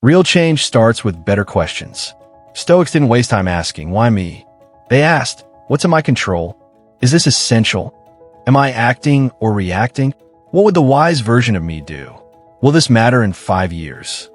Real change starts with better questions. Stoics didn't waste time asking, why me? They asked, what's in my control? Is this essential? Am I acting or reacting? What would the wise version of me do? Will this matter in 5 years?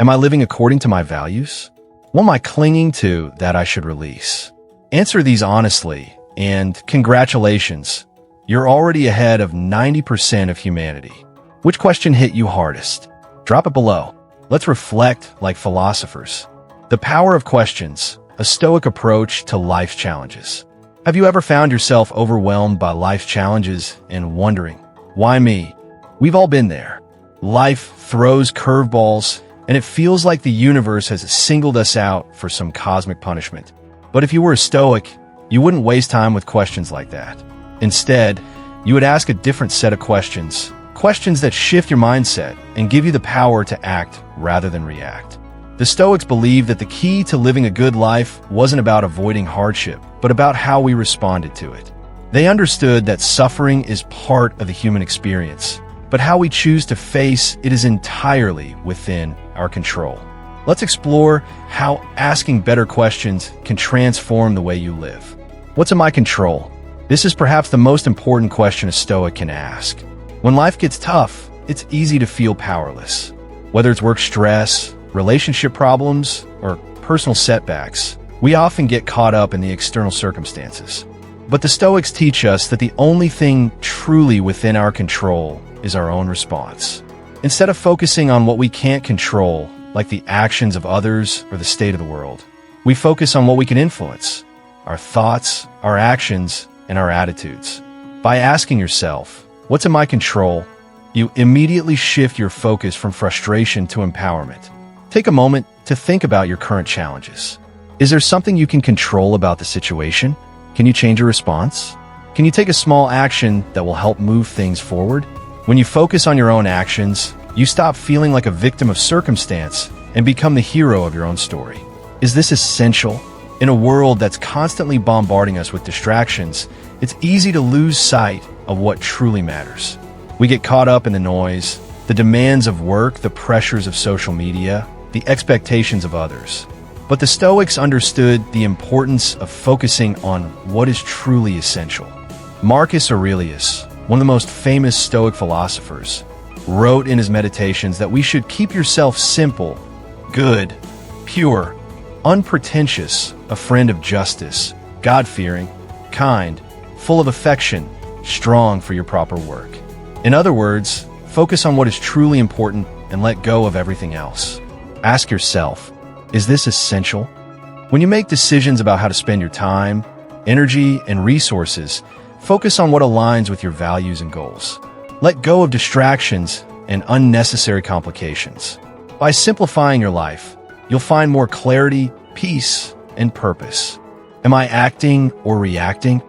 Am I living according to my values? What am I clinging to that I should release? Answer these honestly, and congratulations, you're already ahead of 90% of humanity. Which question hit you hardest? Drop it below. Let's reflect like philosophers. The power of questions, a Stoic approach to life's challenges. Have you ever found yourself overwhelmed by life's challenges and wondering, why me? We've all been there. Life throws curveballs, and it feels like the universe has singled us out for some cosmic punishment. But if you were a Stoic, you wouldn't waste time with questions like that. Instead, you would ask a different set of questions, questions that shift your mindset and give you the power to act rather than react. The Stoics believed that the key to living a good life wasn't about avoiding hardship, but about how we responded to it. They understood that suffering is part of the human experience, but how we choose to face it is entirely within our control. Let's explore how asking better questions can transform the way you live. What's in my control? This is perhaps the most important question a Stoic can ask. When life gets tough, it's easy to feel powerless. Whether it's work stress, relationship problems, or personal setbacks, we often get caught up in the external circumstances. But the Stoics teach us that the only thing truly within our control is our own response. Instead of focusing on what we can't control, like the actions of others or the state of the world, we focus on what we can influence, our thoughts, our actions, and our attitudes. By asking yourself, what's in my control? You immediately shift your focus from frustration to empowerment. Take a moment to think about your current challenges. Is there something you can control about the situation? Can you change your response? Can you take a small action that will help move things forward? When you focus on your own actions, you stop feeling like a victim of circumstance and become the hero of your own story. Is this essential? In a world that's constantly bombarding us with distractions, it's easy to lose sight of what truly matters. We get caught up in the noise, the demands of work, the pressures of social media, the expectations of others. But the Stoics understood the importance of focusing on what is truly essential. Marcus Aurelius, one of the most famous Stoic philosophers, wrote in his meditations that we should keep yourself simple, good, pure, unpretentious, a friend of justice, God-fearing, kind, full of affection, strong for your proper work. In other words, focus on what is truly important and let go of everything else. Ask yourself, is this essential? When you make decisions about how to spend your time, energy, and resources, focus on what aligns with your values and goals. Let go of distractions and unnecessary complications. By simplifying your life, you'll find more clarity, peace, and purpose. Am I acting or reacting?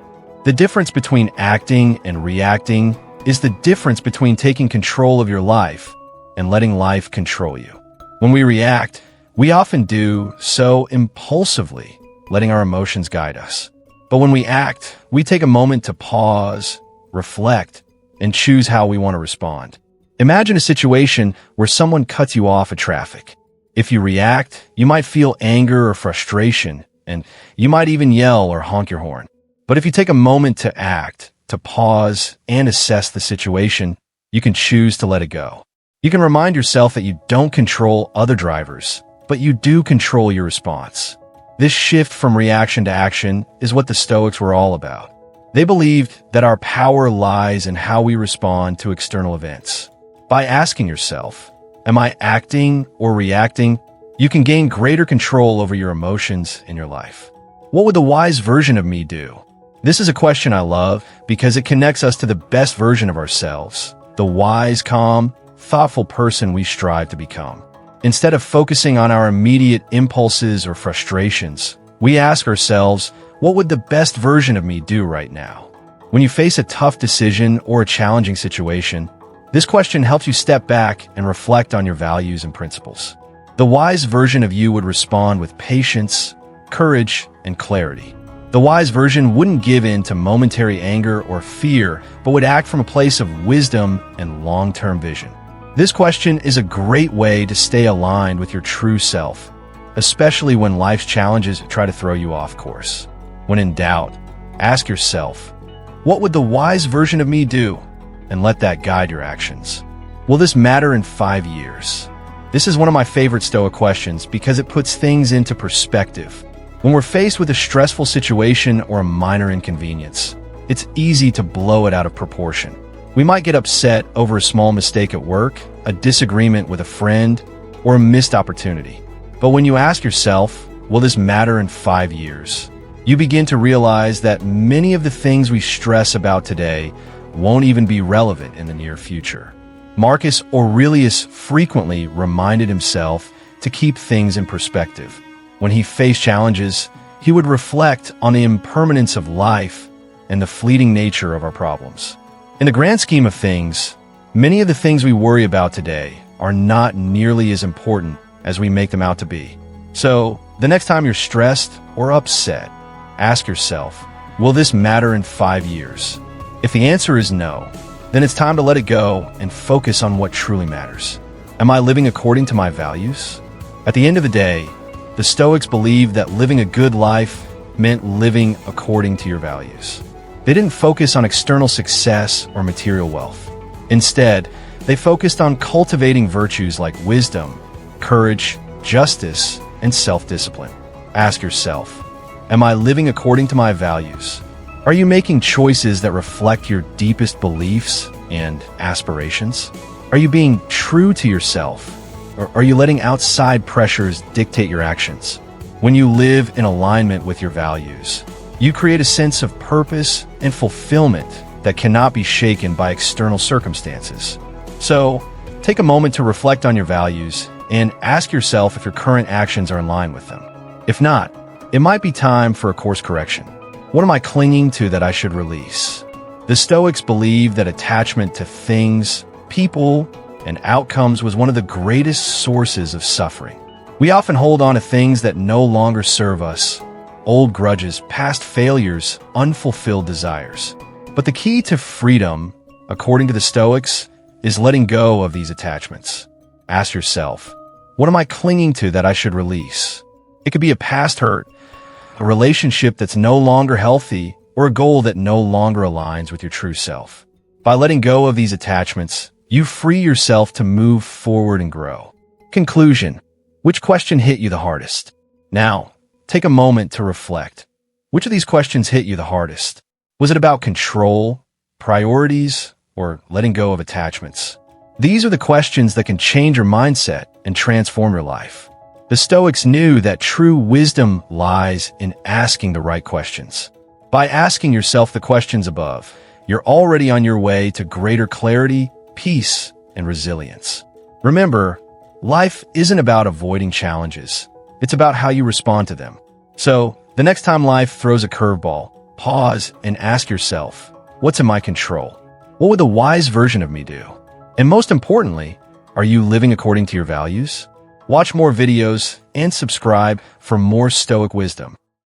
The difference between acting and reacting is the difference between taking control of your life and letting life control you. When we react, we often do so impulsively, letting our emotions guide us. But when we act, we take a moment to pause, reflect, and choose how we want to respond. Imagine a situation where someone cuts you off at traffic. If you react, you might feel anger or frustration, and you might even yell or honk your horn. But if you take a moment to act, to pause, and assess the situation, you can choose to let it go. You can remind yourself that you don't control other drivers, but you do control your response. This shift from reaction to action is what the Stoics were all about. They believed that our power lies in how we respond to external events. By asking yourself, am I acting or reacting? You can gain greater control over your emotions in your life. What would the wise version of me do? This is a question I love because it connects us to the best version of ourselves, the wise, calm, thoughtful person we strive to become. Instead of focusing on our immediate impulses or frustrations, we ask ourselves, what would the best version of me do right now? When you face a tough decision or a challenging situation, this question helps you step back and reflect on your values and principles. The wise version of you would respond with patience, courage, and clarity. The wise version wouldn't give in to momentary anger or fear, but would act from a place of wisdom and long-term vision. This question is a great way to stay aligned with your true self, especially when life's challenges try to throw you off course. When in doubt, ask yourself, what would the wise version of me do? And let that guide your actions. Will this matter in 5 years? This is one of my favorite Stoic questions because it puts things into perspective. When we're faced with a stressful situation or a minor inconvenience, it's easy to blow it out of proportion. We might get upset over a small mistake at work, a disagreement with a friend, or a missed opportunity. But when you ask yourself, will this matter in 5 years? You begin to realize that many of the things we stress about today won't even be relevant in the near future. Marcus Aurelius frequently reminded himself to keep things in perspective. When he faced challenges, he would reflect on the impermanence of life and the fleeting nature of our problems. In the grand scheme of things, many of the things we worry about today are not nearly as important as we make them out to be. So, the next time you're stressed or upset, ask yourself, will this matter in 5 years? If the answer is no, then it's time to let it go and focus on what truly matters. Am I living according to my values? At the end of the day, the Stoics believed that living a good life meant living according to your values. They didn't focus on external success or material wealth. Instead, they focused on cultivating virtues like wisdom, courage, justice, and self-discipline. Ask yourself, am I living according to my values? Are you making choices that reflect your deepest beliefs and aspirations? Are you being true to yourself? Or are you letting outside pressures dictate your actions? When you live in alignment with your values, you create a sense of purpose and fulfillment that cannot be shaken by external circumstances. So, take a moment to reflect on your values and ask yourself if your current actions are in line with them. If not, it might be time for a course correction. What am I clinging to that I should release? The Stoics believed that attachment to things, people, and outcomes was one of the greatest sources of suffering. We often hold on to things that no longer serve us, old grudges, past failures, unfulfilled desires. But the key to freedom, according to the Stoics, is letting go of these attachments. Ask yourself, what am I clinging to that I should release? It could be a past hurt, a relationship that's no longer healthy, or a goal that no longer aligns with your true self. By letting go of these attachments, you free yourself to move forward and grow. Conclusion. Which question hit you the hardest? Now, take a moment to reflect. Which of these questions hit you the hardest? Was it about control, priorities, or letting go of attachments? These are the questions that can change your mindset and transform your life. The Stoics knew that true wisdom lies in asking the right questions. By asking yourself the questions above, you're already on your way to greater clarity, peace, and resilience. Remember, life isn't about avoiding challenges. It's about how you respond to them. So, the next time life throws a curveball, pause and ask yourself, what's in my control? What would the wise version of me do? And most importantly, are you living according to your values? Watch more videos and subscribe for more Stoic wisdom.